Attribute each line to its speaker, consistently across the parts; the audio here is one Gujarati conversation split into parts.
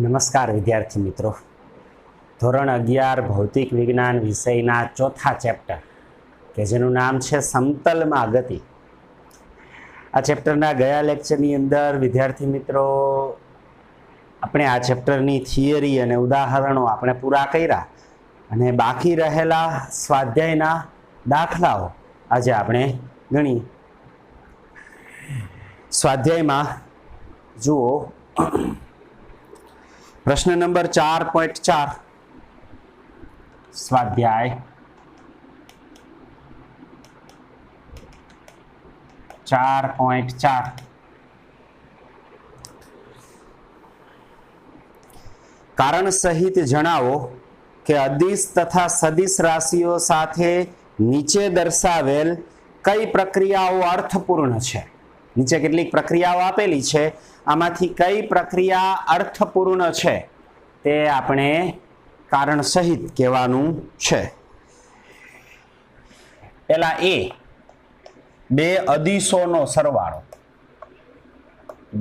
Speaker 1: નમસ્કાર વિદ્યાર્થી મિત્રો, ધોરણ 11 ભૌતિક વિજ્ઞાન વિષયના ચોથા ચેપ્ટર કે જેનું નામ છે સમતલમાં ગતિ. આ ચેપ્ટરના ગયા લેક્ચરની અંદર વિદ્યાર્થી મિત્રો આપણે આ ચેપ્ટરની થિયરી અને ઉદાહરણો આપણે પૂરા કર્યા અને બાકી રહેલા સ્વાધ્યાયના દાખલાઓ આજે આપણે ગણી. સ્વાધ્યાયમાં જુઓ, प्रश्न नंबर 4.4 स्वाध्याय 4.4 कारण सहित जणावो के अदिश तथा सदिश राशिओं साथे नीचे दर्शावेल कई प्रक्रियाओं अर्थपूर्ण छे. नीचे કેટલીક પ્રક્રિયાઓ આપેલી છે, આમાંથી કઈ પ્રક્રિયા અર્થપૂર્ણ છે તે આપણે કારણ સહિત કહેવાનું છે. પહેલા એ બે અદિશોનો સરવાળો.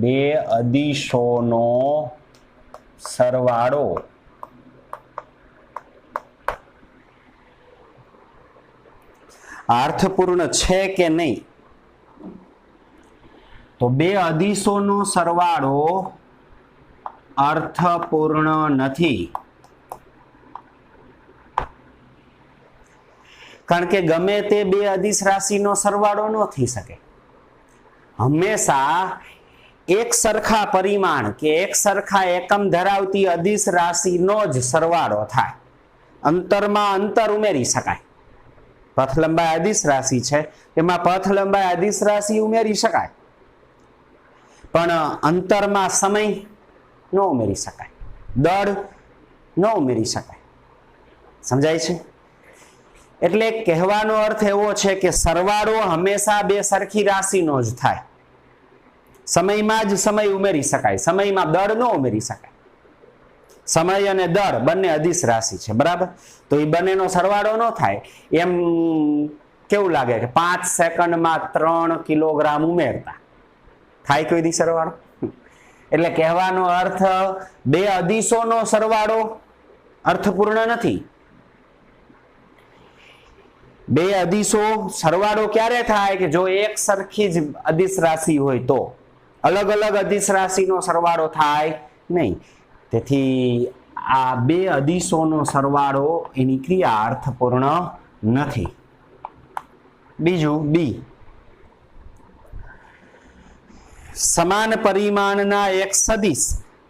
Speaker 1: બે અદિશોનો સરવાળો અર્થપૂર્ણ છે કે નહીં? तो बे अदिशोनो सरवाळो अर्थपूर्ण नथी, कारण के गमे ते बे अदिश राशिनो सरवाळो न थई सके. हमेशा एक सरखा परिमाण के एक सरखा एकम धरावती अदिश राशिनो ज सरवाळो थाय. अंतरमां अंतर उमेरी शकाय. पथ लंबाई अदिश राशि छे, तेमां पथ लंबाई अदिश राशि उमेरी शकाय, पण अंतर में समय न उमेरी शकाय, दर न उमेरी शकाय. समझाय छे? एटले कहेवानो अर्थ एवो छे के सरवाळो हमेशा बे सरखी राशिनो ज थाय. समय में ज समय उमेरी शकाय, समय में दर न उमेरी शकाय. समय अने दर बंने अदिश राशि छे, बराबर? तो ए बंनेनो सरवाळो न थाय. एम केवुं लागे के 5 सेकंड में 3 किलोग्राम उमेरता थाय कोई दी सरवाळो? એટલે કહેવાનો અર્થ બે અદિશોનો સરવાળો અર્થપૂર્ણ નથી. બે અદિશો સરવાળો ક્યારે થાય કે જો એક સરખી જ અદિશ રાશિ હોય, તો અલગ અલગ અદિશ રાશિનો સરવાળો થાય નહીં. તેથી આ બે અદિશોનો સરવાળો એની ક્રિયા અર્થપૂર્ણ નથી. બીજું બી, समान परिमाणना एक सदिश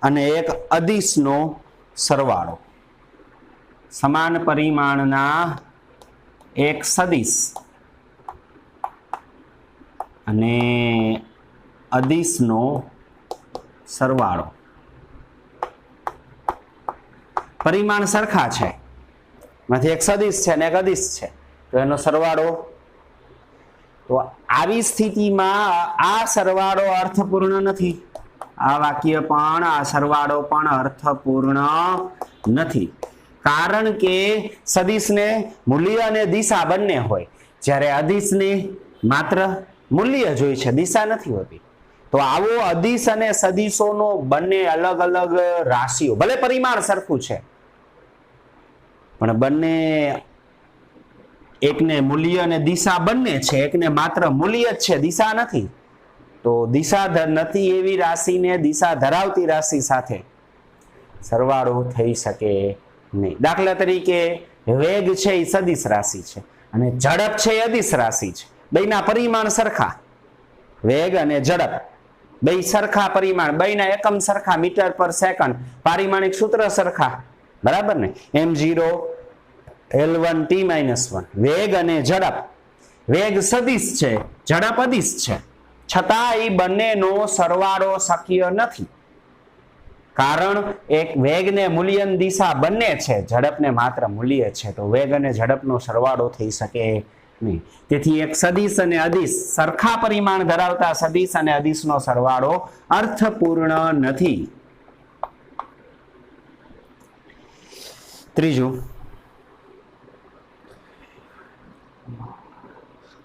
Speaker 1: अने एक अदिशनो सरवाळो. समान परिमाणना एक सदिश अने अदिशनो सरवाळो. परिमाण सरखा छे, मांथी एक सदिश छे ने एक अदिश छे, तो एनो सरवाळो. तो आवी स्थिति में आ सरवाळो अर्थपूर्ण नहीं. आ वाक्य पण आ सरवाळो पण अर्थपूर्ण नहीं, कारण के सदिश ने मूल्य अने दिशा बंने होय, ज्यारे अदिश ने मात्र मूल्य जोईए छे, दिशा नहीं होती. तो आवो अदिश अने सदिशोनो बंने अलग अलग राशिओ, भले परिमाण सरखुं छे पण बंने एक ने मूल्य ने दिशा बंने छे, एक ने मात्र मूल्य छे, दिशा नहीं. तो दिशा नहीं एवी राशि ने दिशा धरावती राशि साथे सरवाळो थई शके नहीं. दाखला तरीके वेग छे ए सदिश राशि छे अने झड़प छे अदिश राशि छे. बेना परिमाण सरखा, वेग अने झड़प बे सरखा परिमाण, बेना एकम सरखा, मीटर पर सेकंड, पारिमाणिक सूत्र सरखा, बराबर ने? m0 L1 T-1 वेग अने झड़प. वेग सदिश छे, झड़प अदिश छे, छतां ए बंनेनो सरवाळो शक्य नथी, कारण एक वेग ने मूल्य दिशा बंने छे, झड़प ने मात्र मूल्य छे. तो वेग अने झड़पनो सरवाळो थई शके नहीं. तेथी एक सदिश अने अदिश, सरखा परिमाण धरावता सदिश अने अदिशनो सरवाळो अर्थपूर्ण नथी. त्रीजું,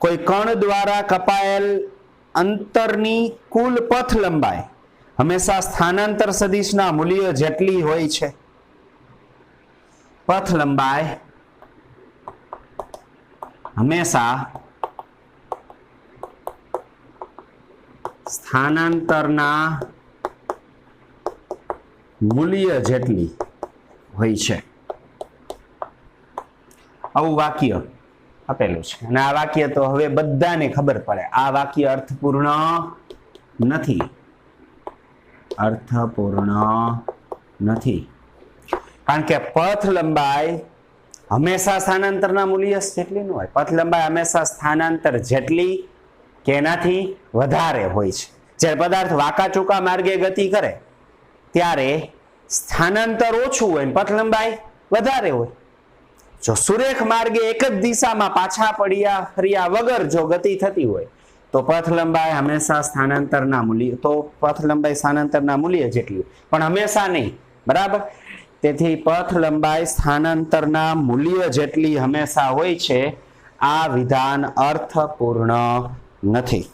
Speaker 1: कोई कण द्वारा कपाયેલ अंतरनी कुल पथ लंबाई હંમેશા સ્થાનાંતર સદિશના મૂલ્ય જેટલી હોય છે પથ લંબાઈ હંમેશા સ્થાનાંતરના મૂલ્ય જેટલી હોય છે આવું વાક્ય આપેલું છે અને આ વાક્ય તો હવે બધાને ખબર પડે આ વાક્ય અર્થપૂર્ણ નથી અર્થપૂર્ણ નથી કારણ કે પથ લંબાઈ હંમેશા સ્થાનાંતરના મૂલ્ય જેટલી ન હોય પથ લંબાઈ હંમેશા સ્થાનાંતર જેટલી કે એનાથી વધારે હોય છે જ્યારે પદાર્થ વાંકા ચૂકા માર્ગે ગતિ કરે ત્યારે સ્થાનાંતર ઓછું હોય પથ લંબાઈ વધારે હોય જો સુરેખ માર્ગે એક જ દિશામાં પાછા પડ્યા ફર્યા વગર જો ગતિ થતી હોય તો પથ લંબાઈ હંમેશા સ્થાનાંતરના મૂલ્ય તો પથ લંબાઈ સ્થાનાંતરના મૂલ્ય જેટલી પણ હંમેશા નહીં બરાબર તેથી પથ લંબાઈ સ્થાનાંતરના મૂલ્ય જેટલી હંમેશા હોય છે આ વિધાન અર્થપૂર્ણ નથી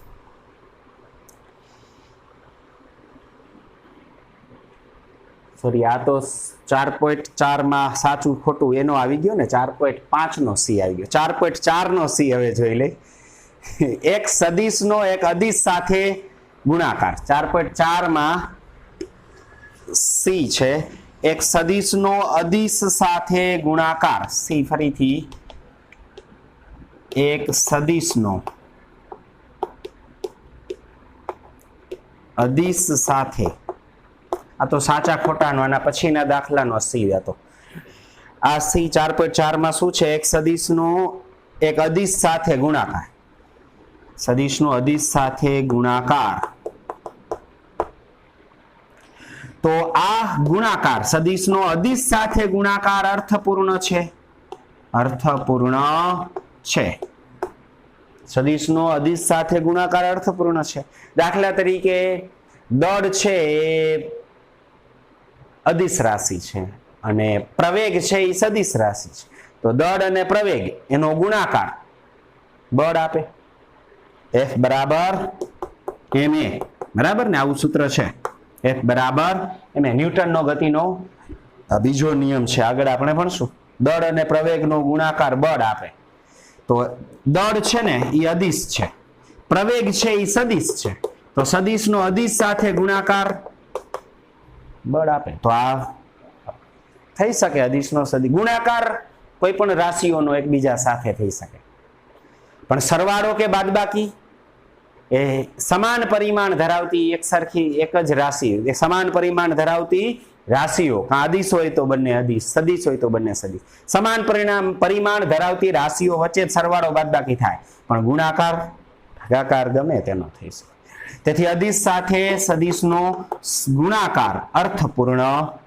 Speaker 1: સોરી આ તો 4.4 માં સાચું ખોટું એનો આવી ગયો ને 4.5 નો સી આવી ગયો 4.4 નો સી હવે જોઈ લે એક સદિશનો એક અદિશ સાથે ગુણાકાર 4.4 માં સી છે એક સદિશનો અદિશ સાથે ગુણાકાર સી ફરીથી એક સદિશનો અદિશ સાથે આ તો સાચા ખોટાનો આના પછીના દાખલાનો સી હતો આ સી 4.4 માં શું છે એક સદિશનો એક અદિશ સાથે ગુણાકાર સદિશનો અદિશ સાથે ગુણાકાર તો આ ગુણાકાર સદિશનો અદિશ સાથે ગુણાકાર અર્થપૂર્ણ છે અર્થપૂર્ણ છે સદિશનો અદિશ સાથે ગુણાકાર અર્થપૂર્ણ છે દાખલા તરીકે દળ છે એ અદિશ રાશિ છે અને પ્રવેગ છે એ સદિશ રાશિ છે તો દળ અને પ્રવેગ એનો ગુણાકાર બળ આપે F બરાબર ma બરાબર ને આવું સૂત્ર છે F બરાબર ma ન્યૂટનનો ગતિનો બીજો નિયમ છે આગળ આપણે ભણશું દળ અને પ્રવેગનો ગુણાકાર બળ આપે તો દળ છે ને એ અદિશ છે પ્રવેગ છે એ સદિશ છે તો સદિશનો અદિશ સાથે ગુણાકાર બળ આપે તો આ થઈ શકે અદિશનો સદિશ ગુણાકાર કોઈ પણ રાશિઓનો એકબીજા સાથે થઈ શકે પણ સરવાળો કે બાદબાકી એ સમાન પરિમાણ ધરાવતી એક સરખી એક જ રાશિ એ સમાન પરિમાણ ધરાવતી રાશિઓ કાં અદિશ હોય તો બંને અદિશ સદિશ હોય તો બંને સદિશ સમાન પરિમાણ ધરાવતી રાશિઓ વચ્ચે સરવાળો બાદબાકી થાય પણ ગુણાકાર ભાગાકાર ગમે તેનો થઈ શકે તેથી અદિશ સાથે સદિશનો ગુણાકાર અર્થપૂર્ણ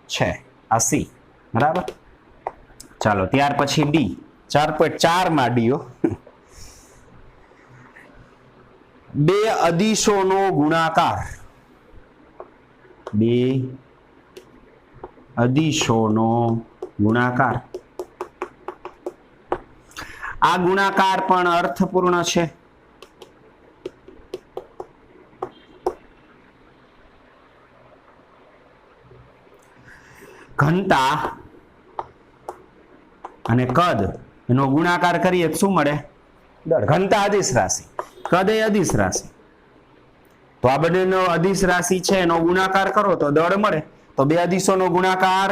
Speaker 1: છે આ સી બરાબર ચાલો ત્યાર પછી ડી 4.4 માં ડીઓ બે અદિશોનો ગુણાકાર બે અદિશોનો ગુણાકાર આ ગુણાકાર પણ અર્થપૂર્ણ છે ઘનતા અને કદ એનો ગુણાકાર કરીએ શું મળે દળ ઘનતા અદિશ રાશિ કદ એ અદિશ રાશિ તો આ બંનેનો અદિશ રાશિ છે એનો ગુણાકાર કરો તો દળ મળે તો બે અદિશોનો ગુણાકાર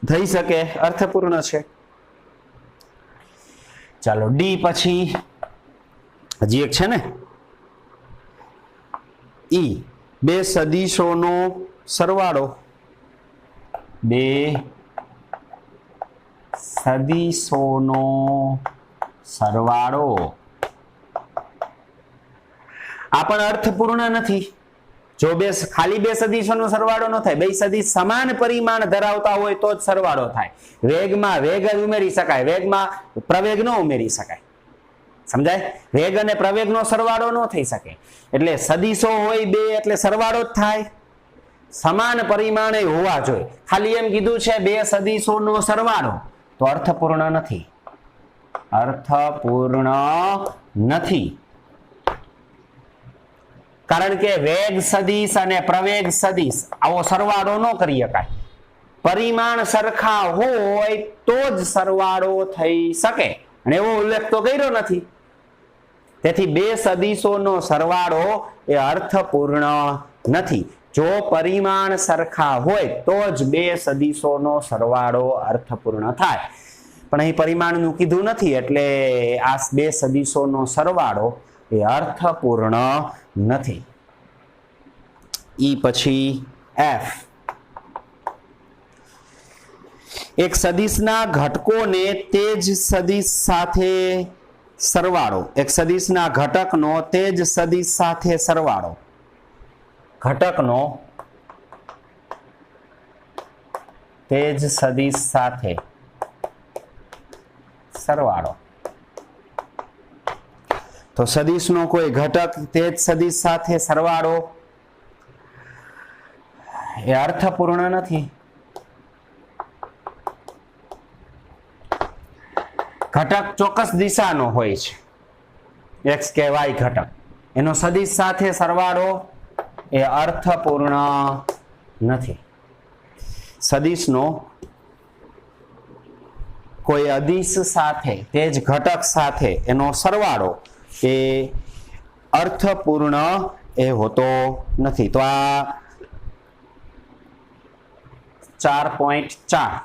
Speaker 1: થઈ શકે અર્થપૂર્ણ છે ચાલો ડી પછી હજી એક છે ને ઈ બે સદિશોનો સરવાળો બે સદિશોનો સરવાળો આ પણ અર્થપૂર્ણ નથી જો ખાલી બે સદિશોનો સરવાળો ન થાય બે સદિશ સમાન પરિમાણ ધરાવતા હોય તો જ સરવાળો થાય વેગમાં વેગ જ ઉમેરી શકાય વેગમાં પ્રવેગ ન ઉમેરી શકાય સમજાય વેગ અને પ્રવેગનો સરવાળો ન થઈ શકે એટલે સદિશો હોય બે એટલે સરવાળો જ થાય સમાન પરિમાણે હોવા જોઈએ ખાલી એમ કીધું છે બે સદિશોનો સરવાળો તો અર્થપૂર્ણ નથી અર્થપૂર્ણ નથી કારણ કે વેગ સદિશ અને પ્રવેગ સદિશ આવો સરવાળો ન કરી શકાય. પરિમાણ સરખા હોય તો જ સરવાળો થઈ શકે, અને એવો ઉલ્લેખ તો કર્યો નથી. તેથી બે સદિશોનો સરવાળો એ અર્થપૂર્ણ નથી. જો પરિમાણ સરખા હોય તો જ બે સદિશોનો સરવાળો અર્થપૂર્ણ થાય. પણ અહીં પરિમાણનું કીધું નથી, એટલે આ બે સદિશોનો સરવાળો એ અર્થપૂર્ણ નથી. ઈ પછી એફ. એક સદિશના ઘટકોને તે જ સદિશ સાથે સરવાળો. એક સદિશના ઘટકનો તે જ સદિશ સાથે સરવાળો. ઘટકનો તે જ સદિશ સાથે સરવાળો. તો સદિશનો કોઈ ઘટક તે જ સદિશ સાથે સરવાળો એ અર્થપૂર્ણ નથી. ઘટક ચોક્કસ દિશાનો હોય છે, એક્સ કે વાય ઘટક, એનો સદિશ સાથે સરવાળો એ અર્થપૂર્ણ નથી. સદિશનો કોઈ અદિશ સાથે તે જ ઘટક સાથે એનો સરવાળો એ અર્થપૂર્ણ એ હોતો નથી. તો આ 4.4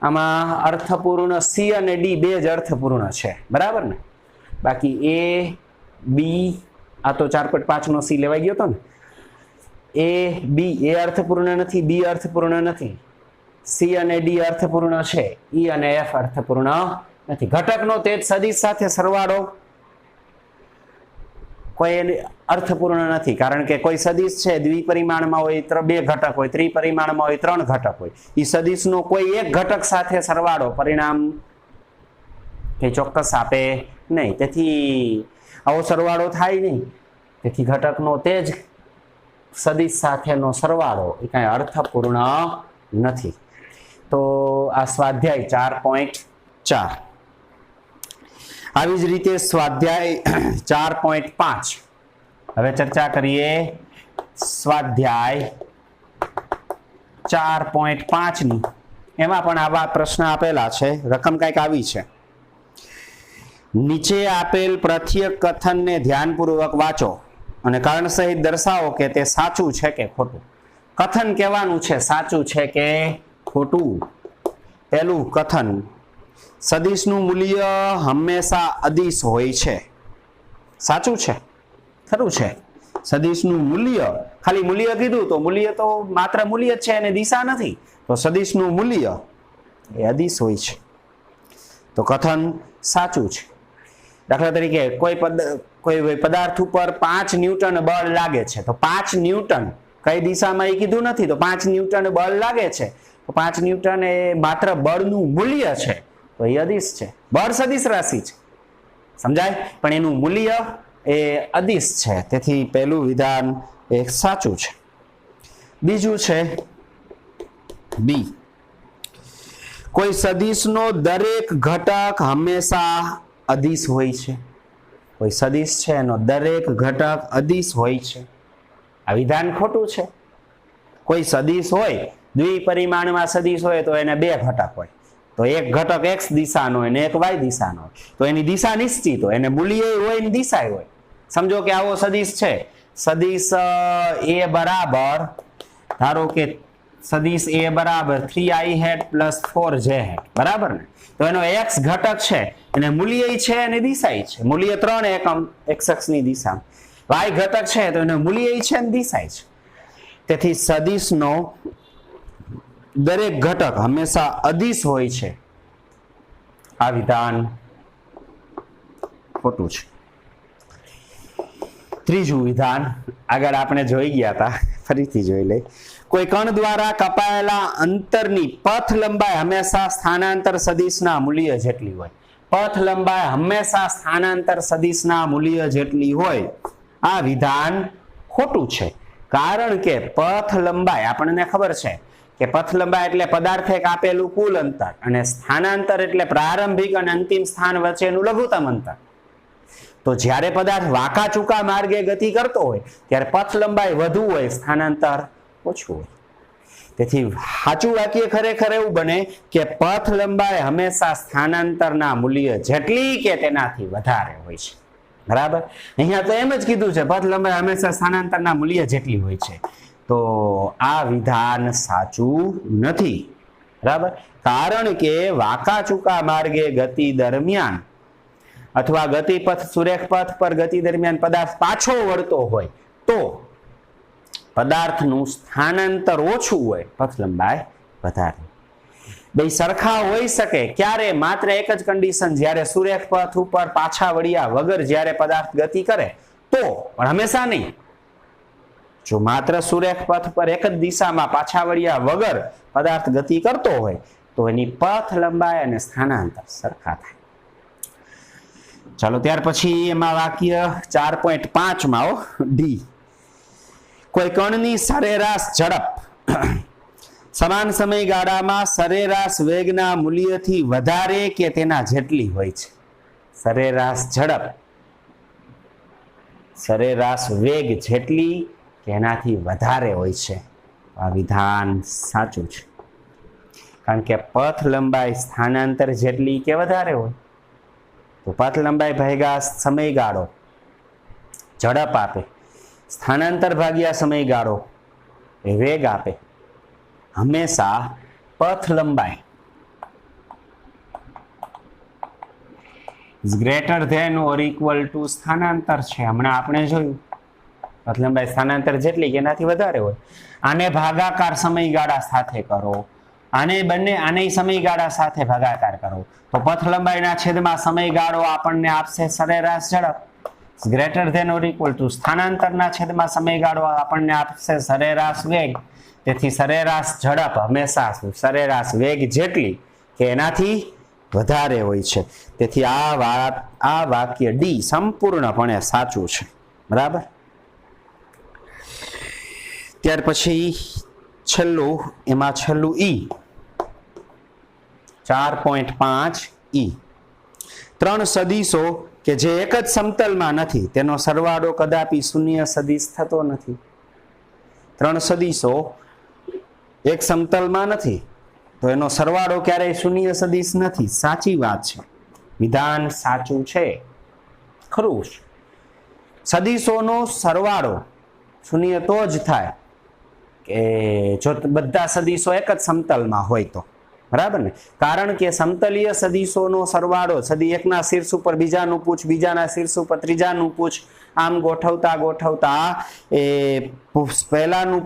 Speaker 1: આમાં અર્થપૂર્ણ સી અને ડી બે જ અર્થપૂર્ણ છે, બરાબર ને? બાકી એ બી, આ તો 4.5 નો સી લેવાઈ ગયો હતો ને. એ બી એ અર્થપૂર્ણ નથી, બી અર્થપૂર્ણ નથી, સી અને ડી અર્થપૂર્ણ છે, ઈ અને એફ અર્થપૂર્ણ નથી. ઘટકનો તે જ સદિશ સાથે સરવાળો કોઈ અર્થપૂર્ણ નથી, કારણ કે કોઈ સદિશ છે દ્વિપરિમાણમાં હોય બે ઘટક હોય, ત્રિપરિમાણમાં હોય 3 ઘટક હોય, એ સદિશનો કોઈ એક ઘટક સાથે સરવાળો પરિણામ કે ચોક્કસ આપે નહીં. તેથી આવો સરવાળો થાય નહીં. તેથી ઘટકનો તે જ સદિશ સાથેનો સરવાળો એ કાંઈ અર્થપૂર્ણ નથી. તો આ સ્વાધ્યાય 4.4. આવી જ રીતે સ્વાધ્યાય 4.5. હવે ચર્ચા કરીએ સ્વાધ્યાય 4.5 ની. એમાં પણ આવા પ્રશ્ન આપેલા છે. રકમ કંઈક આવી છે. નીચે આપેલ પ્રત્યેક કથનને ધ્યાનપૂર્વક વાંચો અને કારણ સહિત દર્શાવો કે તે સાચું છે કે ખોટું. કથન કહેવાનું છે સાચું છે કે ખોટું. પહેલું કથન: સદિશનું મૂલ્ય હંમેશા અદિશ હોય છે. સાચું છે? ખરું છે? સદિશનું મૂલ્ય, ખાલી મૂલ્ય કીધું તો મૂલ્ય તો માત્ર મૂલ્ય જ છે અને દિશા નથી. તો સદિશનું મૂલ્ય એ અદિશ હોય છે. તો કથન સાચું છે. દાખલા તરીકે કોઈ પદાર્થ ઉપર 5 ન્યૂટન બળ લાગે છે, તો 5 ન્યૂટન કઈ દિશામાં એ કીધું નથી. તો 5 ન્યૂટન બળ લાગે છે, તો 5 ન્યૂટન એ માત્ર બળનું મૂલ્ય છે, તો એ અદિશ છે. બળ સદિશ રાશિ છે, સમજાય? પણ એનું મૂલ્ય એ અદિશ છે. તેથી પહેલું વિધાન એ સાચું છે. બીજું છે બી: કોઈ સદિશનો દરેક ઘટક હંમેશા અદિશ હોય છે. કોઈ સદિશ છે એનો દરેક ઘટક અદિશ હોય છે. આ વિધાન ખોટું છે. કોઈ સદિશ હોય, દ્વિપરિમાણમાં સદિશ હોય તો એને બે ઘટક હોય. તો એક ઘટક x દિશાનો હોય ને એક y દિશાનો હોય. તો એની દિશા નિશ્ચિત હોય, એને મૂલ્ય હોય ને દિશા હોય. સમજો કે આવો સદિશ છે. સદિશ a બરાબર, ધારો કે સદિશ a બરાબર 3i hat plus 4j hat, બરાબર ને? તો એનો x ઘટક છે, એને મૂલ્ય છે અને દિશા છે. મૂલ્ય 3 એકમ x અક્ષની દિશા. y ઘટક છે તો એનો મૂલ્ય છે અને દિશા છે. તેથી સદિશનો દરેક ઘટક હંમેશા અદિશ હોય છે. આ વિધાન ખોટું છે. ત્રીજું વિધાન આગળ આપણે જોઈ ગયા હતા, ફરીથી જોઈ લઈએ. કોઈ કણ દ્વારા કપાયેલા અંતરની પથ લંબાઈ હંમેશા સ્થાનાંતર સદિશના મૂલ્ય જેટલી હોય. પથ લંબાઈ હંમેશા સ્થાનાંતર સદિશના મૂલ્ય જેટલી હોય. આ વિધાન ખોટું છે. કારણ કે પથ લંબાઈ આપણને ખબર છે કે પથ લંબાઈ એટલે પદાર્થે કાપેલું કુલ અંતર, અને સ્થાનાંતર એટલે પ્રારંભિક અને અંતિમ સ્થાન વચ્ચેનું લઘુત્તમ અંતર. તો જ્યારે પદાર્થ વાંકા ચૂકા માર્ગે ગતિ કરતો હોય ત્યારે પથ લંબાઈ વધુ હોય, સ્થાનાંતર ઓછું હોય. તેથી સાચું વાક્ય ખરેખર એવું બને કે પથ લંબાઈ હંમેશા સ્થાનાંતરના મૂલ્ય જેટલી કે તેનાથી વધારે હોય છે. બરાબર, અહીંયા તો એમ જ કીધું છે પથ લંબાઈ હંમેશા સ્થાનાંતરના મૂલ્ય જેટલી હોય છે. તો આ વિધાન સાચું નથી. બરાબર, કારણ કે વાંકા ચૂકા માર્ગે ગતિ દરમિયાન અથવા ગતિપથ સુરેખ પથ પર ગતિ દરમિયાન પદાર્થ પાછો વળતો હોય તો પદાર્થનું સ્થાનાંતર ઓછું હોય, પથ લંબાઈ વધારે. બે સરખા હોઈ શકે ક્યારે? માત્ર એક જ કન્ડિશન, જ્યારે સુરેખ પથ ઉપર પાછા વળ્યા વગર જ્યારે પદાર્થ ગતિ કરે તો, પણ હંમેશા નહીં. જો માત્ર સુરેખ પથ પર એક જ દિશામાં પાછા વળ્યા વગર પદાર્થ ગતિ કરતો હોય તો એની પથ લંબાઈ અને સ્થાનાંતર સરખા થાય. ચાલો ત્યાર પછી એમાં વાક્ય 4.5 માં ડી. કોઈ કણની સરેરાશ ઝડપ સમાન સમયગાળામાં સરેરાશ વેગના મૂલ્યથી વધારે કે તેના જેટલી હોય છે. સરેરાશ ઝડપ સરેરાશ વેગ જેટલી કે એનાથી વધારે હોય છે. આ વિધાન સાચું છે, કારણ કે પથ લંબાઈ સ્થાનાંતર જેટલી કે વધારે હોય તો પથ લંબાઈ ભાગ્યા સમયગાળો ઝડપ આપે, સ્થાનાંતર ભાગ્યા સમયગાળો એ વેગ આપે. હંમેશા પથ લંબાઈ greater than or equal to સ્થાનાંતર છે. હમણાં આપણે જોયું પથ લંબાઈ સ્થાનાંતર જેટલી કે એનાથી વધારે હોય. આને ભાગાકાર સમયગાળા સાથે કરો, આને સમયગાળા સાથે ભાગાકાર કરો તો પથ લંબાઈના છેદમાં સમયગાળો આપણને આપશે સરેરાશ ઝડપ. Greater than or equal to સ્થાનાંતરના છેદમાં સમયગાળો આપણને આપશે સરેરાશ વેગ. તેથી સરેરાશ ઝડપ હંમેશા સરેરાશ વેગ જેટલી કે એનાથી વધારે હોય છે. તેથી આ વાક્ય ડી સંપૂર્ણપણે સાચું છે. બરાબર, ત્યાર પછી છેલ્લું ઈ 4.5 ઈ. ત્રણ સદીશો કે જે એક જ સમતલમાં નથી તેનો સરવાળો કદાપી શૂન્ય સદીશ થતો નથી. ત્રણ સદીશો એક સમતલમાં નથી તો એનો સરવાળો ક્યારેય શૂન્ય સદીશ નથી. સાચી વાત છે, વિધાન સાચું છે, ખરું છે. સદીશોનો સરવાળો શૂન્ય તો જ થાય કે જો બધા સદીશો એક જ સમતલમાં હોય તો. બરાબર ને, કારણ કે સમતલીય સદીશોનો સરવાળો સદી એકના શીર્ષ ઉપર બીજાનું પૂછ, બીજાના શીર્ષ ઉપર ત્રીજાનું પૂછ, આમ ગોઠવતા એ પહેલાનું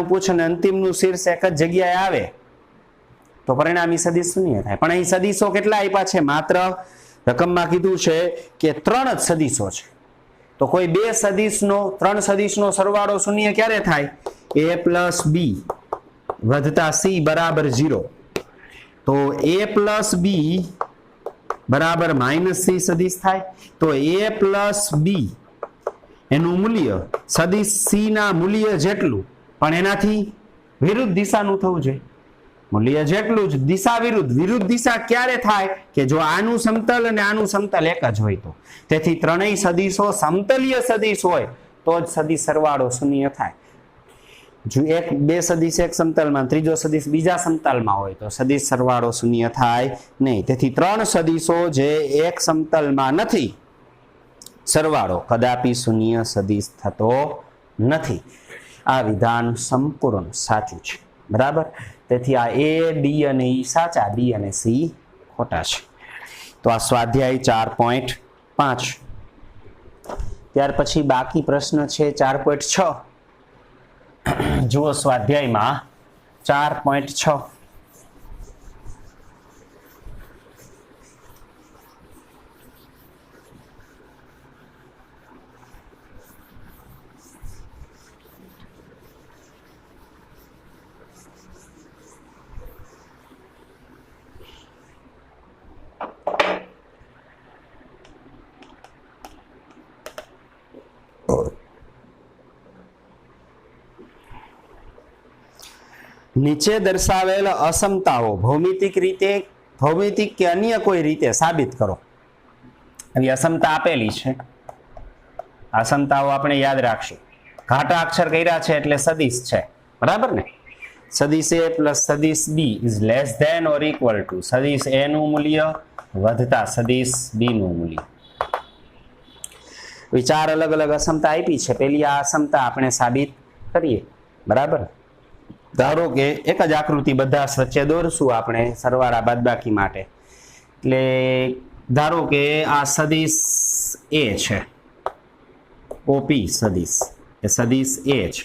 Speaker 1: પૂછ અને અંતિમનું શીર્ષ એક જ જગ્યાએ આવે તો પરિણામી સદીશ શૂન્ય થાય. પણ અહીં સદીશો કેટલા આપ્યા છે? માત્ર રકમમાં કીધું છે કે 3 જ સદીશો છે. તો કોઈ ત્રણ સદીશનો સરવાળો શૂન્ય ક્યારે થાય? a પ્લસ બી વધતા c બરાબર 0. તો a પ્લસ બી બરાબર માઇનસ c સદીશ થાય. તો a પ્લસ બી એનું મૂલ્ય સદીશ c ના મૂલ્ય જેટલું પણ એનાથી વિરુદ્ધ દિશાનું થવું જોઈએ. મૂલ્ય જેટલું જ, દિશા વિરુદ્ધ દિશા ક્યારે થાય? કે જો આનું સમતલ અને આનું સમતલ એક જ હોય તો. તેથી ત્રણેય સદીશો સમતલીય સદીશ હોય તો જ સદીશ સરવાળો શૂન્ય થાય. જો બે સદીશ એક સમતલમાં, ત્રીજો સદીશ બીજા સમતલમાં હોય તો સદીશ સરવાળો શૂન્ય થાય નહીં. તેથી ત્રણ સદીશો જે એક સમતલમાં નથી સરવાળો કદાપી શૂન્ય સદીશ થતો નથી. આ વિધાન સંપૂર્ણ સાચું છે. બરાબર, તેથી આ એ, ડી અને ઈ સાચા, બી અને સી ખોટા છે. તો આ સ્વાધ્યાય 4.5. ત્યાર પછી બાકી પ્રશ્ન છે 4.6. જુઓ સ્વાધ્યાયમાં 4.6. નીચે દર્શાવેલ અસમતાઓ ભૌમિતિક કે અન્ય કોઈ રીતે સાબિત કરો. આવી અસમતા આપેલી છે, અસમતાઓ આપણે યાદ રાખશું. ઘાટા અક્ષર કર્યા છે એટલે સદિશ છે, બરાબર ને. સદિશ a પ્લસ સદિશ b is less than or equal to સદિશ a નું મૂલ્ય વધતા સદિશ b નું મૂલ્ય. ચાર અલગ અલગ અસમતા આપી છે. પેલી આ અસમતા આપણે સાબિત કરીએ, બરાબર. ધારો કે એક જ આકૃતિ બધા વચ્ચે દોરશું આપણે સરવાળા બાદબાકી માટે. એટલે ધારો કે આ સદિશ a છે, OP સદિશ એ સદિશ a છે,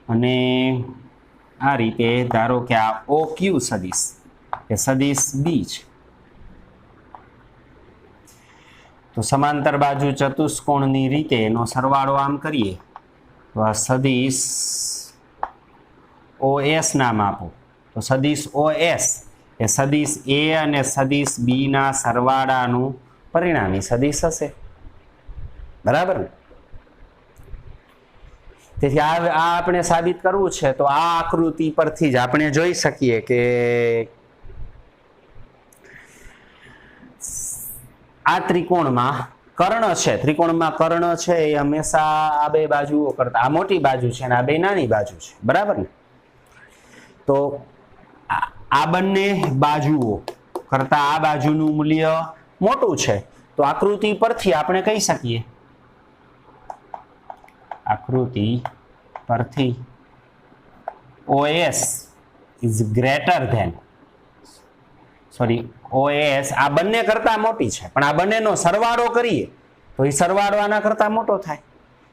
Speaker 1: અને આ રીતે ધારો કે આ OQ સદિશ એ સદિશ b છે. તો સમાંતર બાજુ ચતુષ્કોણની રીતે એનો સરવાળો આમ કરીએ તો આ સદિશ OS નામ આપો તો સદિશ OS એ સદિશ a અને સદિશ b ના સરવાળાનું પરિણામી સદિશ હશે, બરાબર ને. તેથી આ આપણે સાબિત કરવું છે તો આ આકૃતિ પરથી જ આપણે જોઈ શકીએ કે આ ત્રિકોણમાં કર્ણ છે, ત્રિકોણમાં કર્ણ છે એ હંમેશા આ બે બાજુઓ કરતા આ મોટી બાજુ છે અને આ બે નાની બાજુ છે, બરાબર ને. તો આ બંને બાજુઓ કરતા આ બાજુનું મૂલ્ય મોટું છે, તો આકૃતિ પરથી આપણે કહી શકીએ, આકૃતિ પરથી OS is greater than OS આ બંને કરતા મોટી છે, પણ આ બંનેનો સરવાળો કરીએ તો એ સરવાળો આના કરતા મોટો થાય.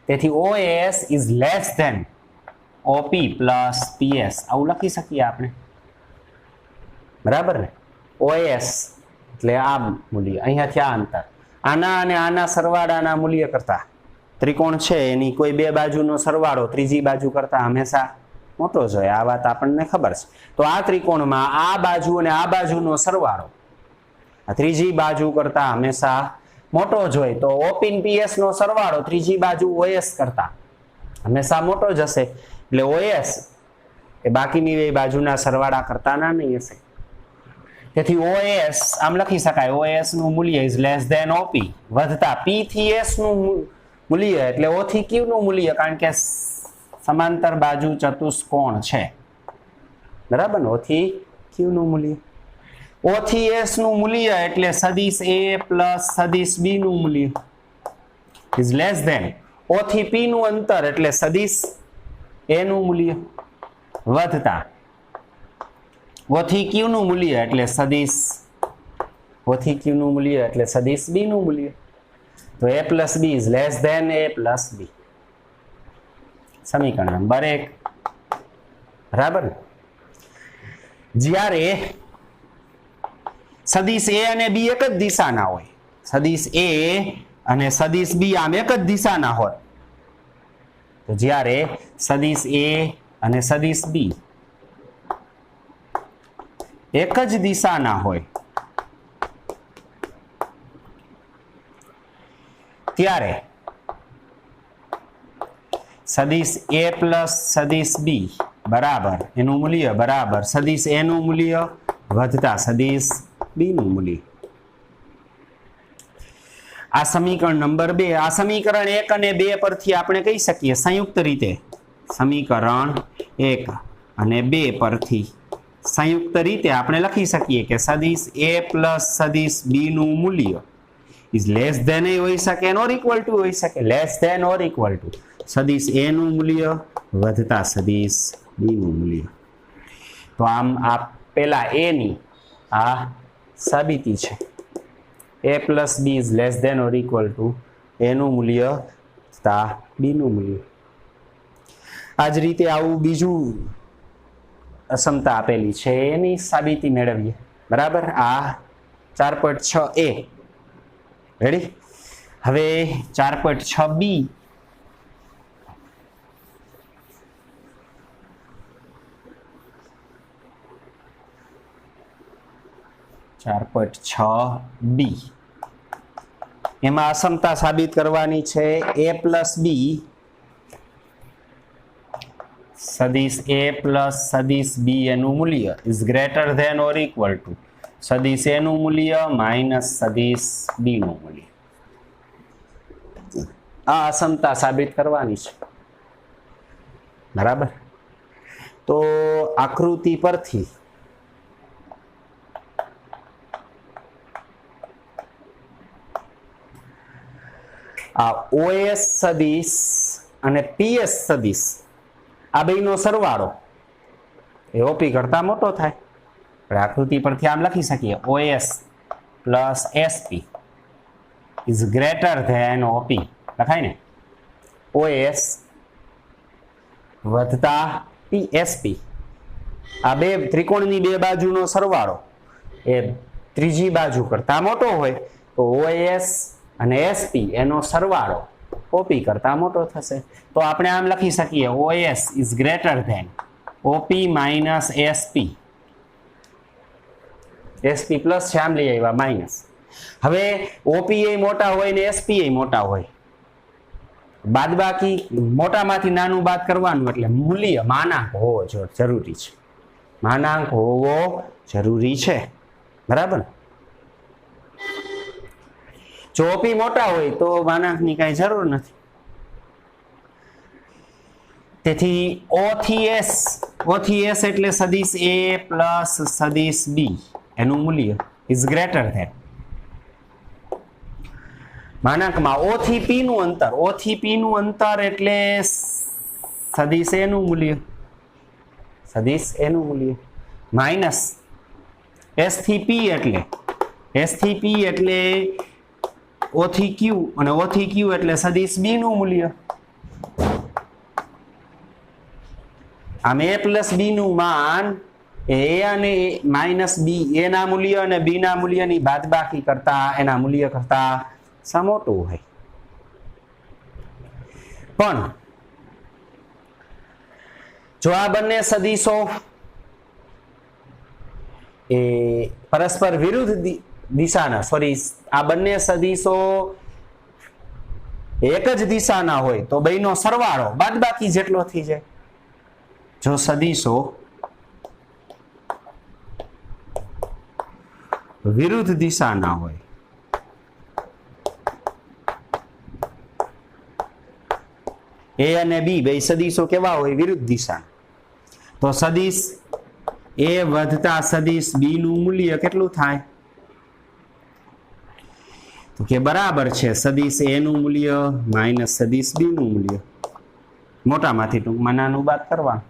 Speaker 1: તેથી OS is less than OP plus PS આવું લખી શકીએ આપણે, બરાબર ને. OS એટલે આ મૂલ્ય, અહીંયાથી આ અંતર, આના અને આના સરવાળાના મૂલ્ય કરતા ત્રિકોણ છે એની કોઈ બે બાજુનો સરવાળો ત્રીજી બાજુ કરતા હંમેશા મોટો જ હોય. આ વાત આપણને ખબર છે. તો આ ત્રિકોણમાં આ બાજુ અને આ બાજુનો સરવાળો આ ત્રીજી બાજુ કરતા હંમેશા મોટો જ હોય. તો OP અને PS નો સરવાળો ત્રીજી બાજુ OS કરતા હંમેશા મોટો જ હશે. એટલે OS એ બાકીની બે બાજુના સરવાળા કરતા નાની હશે. તેથી OS આમ લખી શકાય, OS નું મૂલ્ય ઇઝ લેસ ધેન OP વધતા P થી S નું મૂલ્ય એટલે O થી Q નું મૂલ્ય, કારણ કે સમાંતર બાજુ ચતુષ્કોણ છે, બરાબર ને. O થી Q નું મૂલ્ય, O થી S નું મૂલ્ય એટલે સદિશ A પ્લસ સદિશ B નું મૂલ્ય ઇઝ લેસ ધેન O થી P નું અંતર એટલે સદિશ A નું મૂલ્ય વધતા O થી Q નું મૂલ્ય એટલે સદિશ O થી Q નું મૂલ્ય એટલે સદિશ B નું મૂલ્ય. તો A plus B is less than A plus B. સમીકરણ નંબર 1, બરાબર. જ્યારે સદિશ A અને B એક જ દિશાના હોય, સદિશ A અને સદિશ B આમ એક જ દિશાના હોય, તો જ્યારે સદિશ A અને સદિશ B એક જ દિશાના હોય ત્યારે સદિશ A પ્લસ સદિશ B બરાબર એનું મૂલ્ય બરાબર સદિશ A નું મૂલ્ય વધતા સદિશ B નું મૂલ્ય. આ સમીકરણ નંબર 2. આ સમીકરણ 1 અને 2 પરથી આપણે કહી શકીએ સંયુક્ત રીતે, સમીકરણ 1 અને 2 પરથી સંયુક્ત રીતે આપણે લખી શકીએ કે સદિશ A પ્લસ સદિશ B નું મૂલ્ય ઇઝ લેસ ધેન એ હોઈ શકે ઓર ઇક્વલ ટુ હોઈ શકે, less than or equal to સદિશ A નું મૂલ્ય વધતા સદિશ B નું મૂલ્ય. તો આમ આ પેલા A ની આ સાબિતી છે. A plus B is less than or equal to A નું મૂલ્ય વધતા B નું મૂલ્ય. આ જ રીતે આવું બીજું અસમતા આપેલી છે એની સાબિતી મેળવીએ, બરાબર. આ 4.6a રેડી. હવે 4.6b 4.6b એમાં અસમતા સાબિત કરવાની છે. A પ્લસ B સદિશ A પ્લસ સદિશ B એનું મૂલ્ય is greater than or equal to સદિશ એ નું મૂલ્ય માઇનસ સદિશ બી નું મૂલ્ય. આ અસમતા સાબિત કરવાની છે. બરાબર. તો આકૃતિ પરથી આ ઓએસ સદિશ અને પીએસ સદિશ આ બેનો સરવાળો એ ઓપી કરતા મોટો થાય. આપણે આકૃતિ પરથી આમ લખી શકીએ OS plus SP is greater than OP. લખાય ને? ઓએસ વધતા પીએસપી આ બે ત્રિકોણની બે બાજુનો સરવાળો એ ત્રીજી બાજુ કરતા મોટો હોય તો ઓએસ અને એસપી એનો સરવાળો ઓપી કરતા મોટો થશે. તો આપણે આમ લખી શકીએ OS is greater than OP minus SP. SP plus છે આમ લઈ આવ્યા માઇનસ. હવે ઓપી એ મોટા હોય ને એસપી એ મોટા હોય, બાદબાકી મોટામાંથી નાનું બાદ કરવાનું એટલે મૂલ્ય માનાંક હોવો જરૂરી છે. માનાંક હોવો જરૂરી છે. બરાબર. જો ઓપી મોટા હોય તો માનાંકની કઈ જરૂર નથી. તેથી ઓ થી એસ એટલે સદિશ એ પ્લસ સદિશ બી એનું મૂલ્ય ઇઝ ગ્રેટર ધેન માનાંકમાં ઓ થી પી નું અંતર. ઓ થી પી નું અંતર એટલે સદિશ એ નું મૂલ્ય માઇનસ એસ થી પી એટલે ઓ થી ક્યુ અને ઓ થી ક્યુ એટલે સદિશ બી નું મૂલ્ય. આમ એ પ્લસ બી નું માન એ અને માઇનસ બી એના મૂલ્ય અને બી ના મૂલ્યની બાદબાકી કરતા એના મૂલ્ય કરતા મોટું હોય. પણ જો આ બંને સદિશો એ પરસ્પર વિરુદ્ધ દિશાના આ બંને સદિશો એક જ દિશાના હોય તો બેનો સરવાળો બાદબાકી જેટલો થઈ જાય. જો સદિશો વિરુદ્ધ દિશાના હોય એ અને બી બે સદિશો કેવા હોય? વિરુદ્ધ દિશા. તો સદિશ એ વધતા સદિશ બી નું મૂલ્ય કેટલું થાય? તો કે બરાબર છે સદિશ એ નું મૂલ્ય માઇનસ સદિશ બી નું મૂલ્ય. મોટામાંથી ટૂંકમાં નાનું બાદ કરવાનું.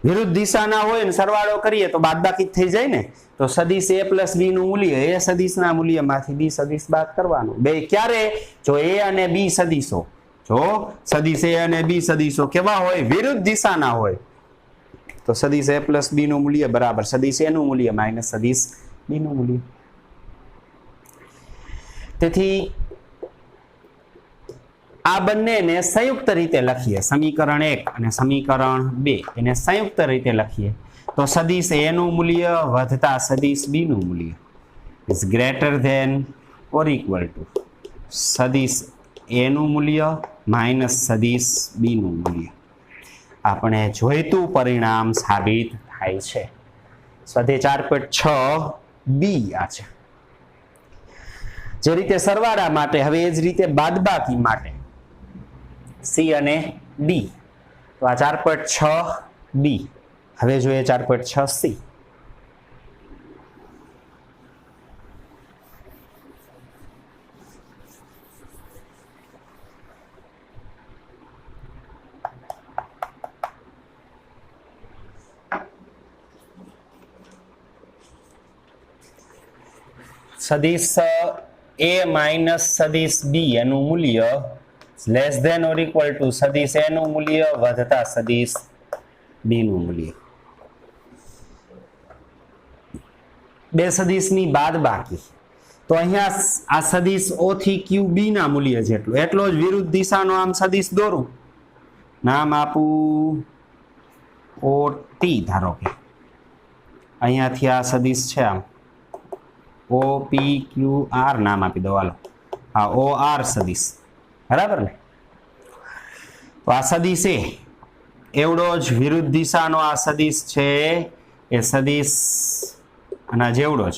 Speaker 1: વિરુદ્ધ દિશાના હોય ને સરવાળો કરીએ તો બાદબાકી થઈ જાય ને. તો સદિશ એ પ્લસ બી નું મૂલ્ય એ સદિશના મૂલ્યમાંથી બી સદિશ બાદ કરવાનું. બે ક્યારે? જો એ અને બી સદિશો સદિશ એ અને બી સદિશો કેવા હોય? વિરુદ્ધ દિશાના હોય તો સદિશ એ પ્લસ બી નું મૂલ્ય બરાબર સદિશ એ નું મૂલ્ય માઇનસ સદિશ બી નું મૂલ્ય. તેથી આ બંનેને સંયુક્ત રીતે લખીએ, સમીકરણ 1 અને સમીકરણ 2 એને સંયુક્ત રીતે લખીએ તો સદિશ એ નું મૂલ્ય વધતા સદિશ બી નું મૂલ્ય is greater than or equal to સદિશ એ નું મૂલ્ય માઇનસ સદિશ બી નું મૂલ્ય. આપણે જોઈતું પરિણામ સાબિત થાય છે. સ્વાધ્યાય 4.6 બી આ છે. જે રીતે સરવાળા માટે હવે એ જ રીતે બાદબાકી માટે સી અને ડી. તો આ 4.6 બી. હવે જોઈએ 4.6 સી. સદિશ એ માઇનસ સદિશ બી એનું મૂલ્ય less than or equal to સદિશ એ નું મૂલ્ય વધતા સદિશ બી નું મૂલ્ય. બે સદિશની બાદબાકી. તો અહીંયા આ સદિશ ઓ થી ક્યુ બી ના મૂલ્ય જેટલો એટલો જ વિરુદ્ધ દિશાનો આમ સદિશ દોરું. નામ આપું ઓ ટી. ધારો કે અહીંયાથી આ સદિશ છે આમ ઓ પી ક્યુ આર નામ આપી દો. હાલો આ ઓ આર સદિશ. બરાબર ને? તો આ સદિશ એવડો જ વિરુદ્ધ દિશાનો આ સદિશ છે એ સદિશ આના જેવડો જ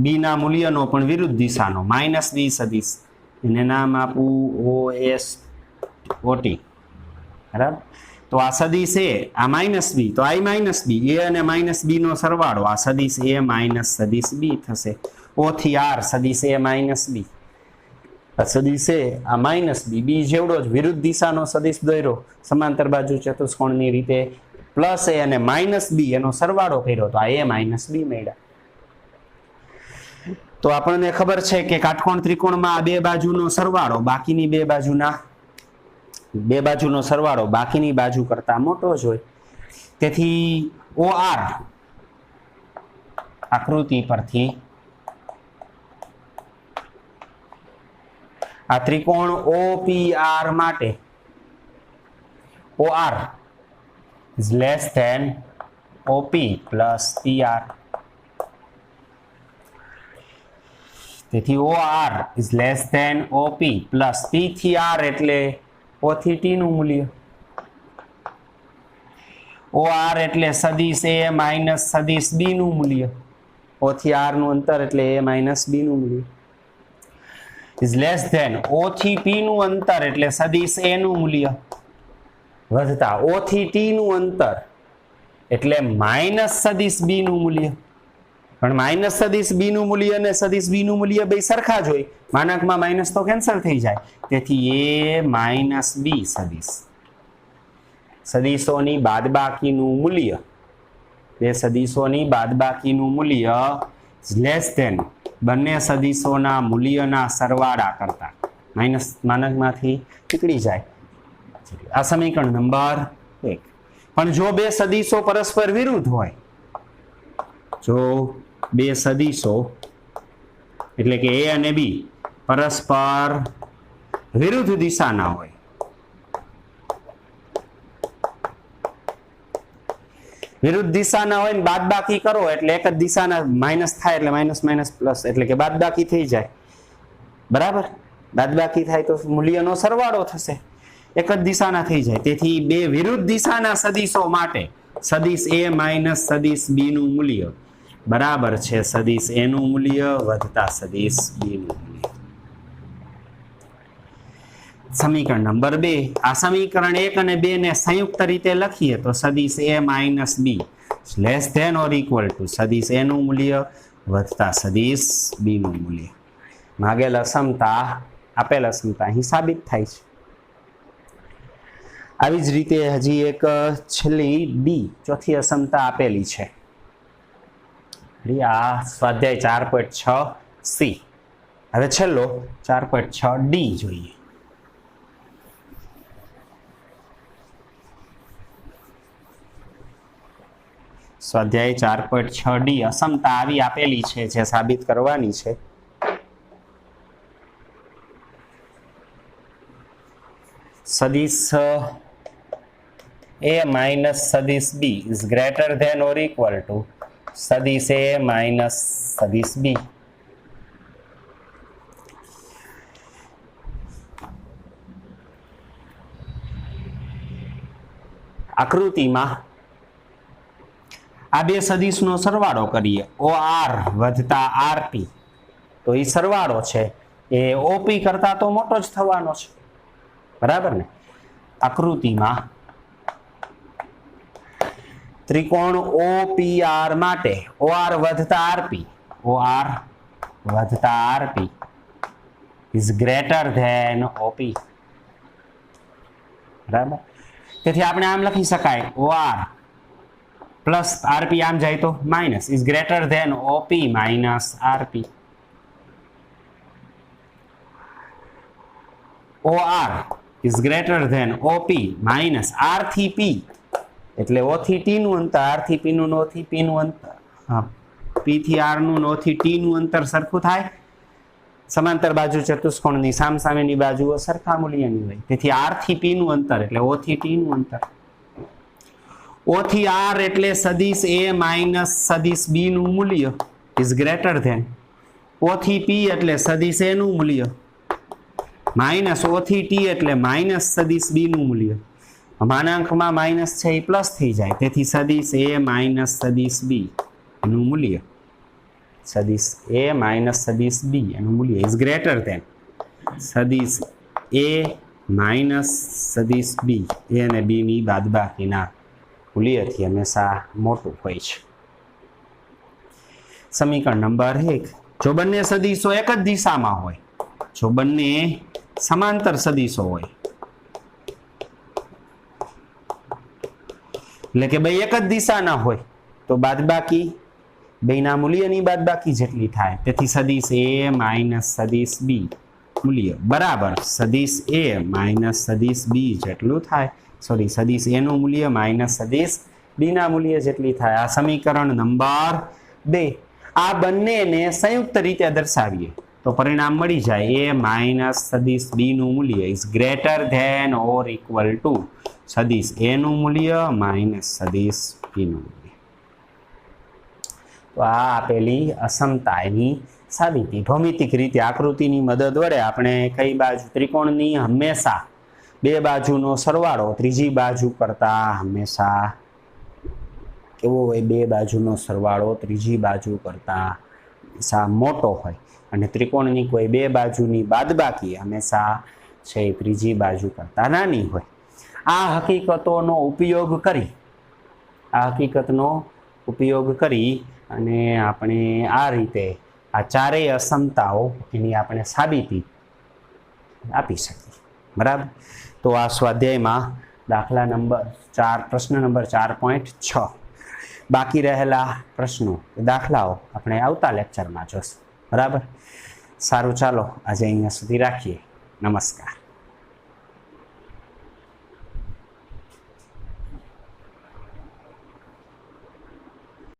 Speaker 1: બી ના મૂલ્યનો પણ વિરુદ્ધ દિશાનો માઇનસ બી સદીશ, એને નામ આપવું OS OT, બરાબર. તો આ સદીશ એ આ માઇનસ બી, તો આ માઇનસ બી, એ અને માઇનસ બી નો સરવાળો આ સદીશ એ માઇનસ સદીશ બી થશે. ઓ થી આર સદીશ એ માઇનસ બી, સદીશ એ આ માઇનસ બી, બી જેવડો જ વિરુદ્ધ દિશાનો સદીશ દોર્યો સમાંતર બાજુ ચતુષ્કોણની રીતે, પ્લસ એ અને માઇનસ બી એનો સરવાળો કર્યો તો આ એ માઇનસ બી મળ્યા. તો આપણને ખબર છે કે કાટકોણ ત્રિકોણમાં આ બે બાજુનો સરવાળો બાકીની બે બાજુનો સરવાળો બાકીની બાજુ કરતા મોટો જ હોય. તેથી OR આકૃતિ પરથી આ ત્રિકોણ OPR માટે OR is less than OP plus PR. તેથી OR is less than OP plus P થી R એટલે O થી T નું મૂલ્ય. OR એટલે સદીશ A માઇનસ સદીશ B નું મૂલ્ય. O થી R નું અંતર એટલે A માઇનસ B નું મૂલ્ય. is less than O થી P નું અંતર એટલે સદીશ A નું મૂલ્ય વધતા O થી T નું અંતર એટલે માઇનસ સદીશ B નું મૂલ્ય. પણ માઇનસ સદીશ બી નું મૂલ્ય અને સદીશ બી નું મૂલ્ય બે સરખા જ હોય, માનકમાં માઇનસ તો કેન્સલ થઈ જાય. તેથી એ માઇનસ બી સદીશ સદીશોની બાદબાકીનું મૂલ્ય, બે સદીશોની બાદબાકીનું મૂલ્ય લેસ ધેન બંને સદીશોના મૂલ્યના સરવાળા કરતા માઇનસ માનકમાંથી નીકળી જાય. આ સમીકરણ નંબર 1. પણ જો બે સદીશો પરસ્પર વિરુદ્ધ હોય, જો બે સદીશો એટલે કે A અને B પરસ્પર વિરુદ્ધ દિશાના હોય, વિરુદ્ધ દિશાના હોય ને બાદબાકી કરો એટલે એક જ દિશાના માઇનસ થાય એટલે માઇનસ માઇનસ પ્લસ એટલે કે બાદબાકી થઈ જાય, બરાબર. બાદબાકી થાય તો મૂલ્યનો સરવાળો થશે, એક જ દિશાના થઈ જાય. તેથી બે વિરુદ્ધ દિશાના સદીશો માટે સદીશ A માઇનસ સદીશ B નું મૂલ્ય બરાબર છે સદીશ A નું મૂલ્ય વધતા સદીશ B નું મૂલ્ય. સમીકરણ નંબર 2. આ સમીકરણ 1 અને 2 ને સંયુક્ત રીતે લખીએ તો સદીશ A minus B less than or equal to સદીશ A નું મૂલ્ય વધતા સદીશ B નું મૂલ્ય. માગેલ અસમતા આપેલ અસમતા અહીં સાબિત થાય છે. આવી જ રીતે હજી એક છેલ્લી D ચોથી અસમતા આપેલી છે. આ સ્વાધ્યાય 4.6 C. હવે છેલ્લો 4.6 D જોઈએ. સ્વાધ્યાય 4.6 D અસમતા આવી આપેલી છે જે સાબિત કરવાની છે. સદીશ A માઇનસ સદીશ B is greater than or equal to સદીશ A માઇનસ સદીશ B. આકૃતિમાં આ બે સદીશનો સરવાળો કરીએ OR વધતા RP, તો એ સરવાળો છે એ OP કરતા તો મોટો જ થવાનો છે, બરાબર ને. આકૃતિમાં ત્રિકોણ OPR માટે OR વધતા RP, OR વધતા RP is greater than OP, બરાબર. તેથી આપણે આમ લખી શકાય OR પ્લસ RP આમ જાય તો minus is greater than OP minus RP. OR is greater than OP minus R થી P એટલે O થી T નું અંતર, R થી P નું, O થી P નું અંતર, P થી R નું, O થી T નું અંતર સરખું થાય. સમાંતર બાજુ ચતુષ્કોણની સામસામેની બાજુઓ સરખા મૂલ્યની હોય. તેથી R થી P નું અંતર એટલે O થી T નું અંતર. O થી R એટલે સદીશ A માઇનસ સદીશ B નું મૂલ્ય is greater than O થી P એટલે સદીશ A નું મૂલ્ય માઇનસ O થી T એટલે માઇનસ સદીશ B નું મૂલ્ય. માનાંકમાં માઇનસ છે એ પ્લસ થઈ જાય, તેથી સદીશ A માઇનસ સદીશ B નું મૂલ્ય સદિશ એ માઇનસ સદિશ બી એનું મૂલ્ય ઇઝ ગ્રેટર ધેન સદિશ એ માઇનસ સદિશ બી એ અને બીની બાદબાકીના મૂલ્યથી હંમેશા મોટું હોય છે. સમીકરણ નંબર 1, જો બંને સદિશો એક જ દિશામાં હોય, જો બંને સમાંતર સદિશો હોય, એટલે કે ભાઈ એક જ દિશાના હોય તો બાદબાકી બેના મૂલ્યની બાદબાકી જેટલી થાય. તેથી સદિશ એ માઇનસ સદિશ બી મૂલ્ય બરાબર સદિશ એ માઇનસ સદિશ બી જેટલું થાય. સોરી, સદિશ એ નું મૂલ્ય માઇનસ સદિશ બી ના મૂલ્ય જેટલી થાય. આ સમીકરણ નંબર 2. આ બંનેને સંયુક્ત રીતે દર્શાવીએ તો પરિણામ મળી જાય એ માઇનસ સદિશ બી નું મૂલ્ય is greater than or equal to સદિશ એ નું મૂલ્ય માઇનસ સદિશ બી નું મૂલ્ય. તો આ આપેલી અસમતા એની સાબિતી ભૌમિતિક રીતે આકૃતિની મદદ વડે આપણે કઈ બાજુ ત્રિકોણની હંમેશા બે બાજુનો સરવાળો ત્રીજી બાજુ કરતા હંમેશા કેવો હોય, બે બાજુનો સરવાળો ત્રીજી બાજુ કરતા હંમેશા મોટો હોય અને ત્રિકોણની કોઈ બે બાજુની બાદબાકી હંમેશા છે ત્રીજી બાજુ કરતા નાની હોય. આ હકીકતનો ઉપયોગ કરી અને આપણે આ રીતે આ ચારેય અસમતાઓ એની આપણે સાબિતી આપી શકીએ. બરાબર. તો આ સ્વાધ્યાયમાં દાખલા નંબર 4 પ્રશ્ન નંબર 4.6 બાકી રહેલા પ્રશ્નો દાખલાઓ આપણે આવતા લેક્ચરમાં જોઈશું. બરાબર. સારું, ચાલો આજે અહીંયા સુધી રાખીએ. નમસ્કાર.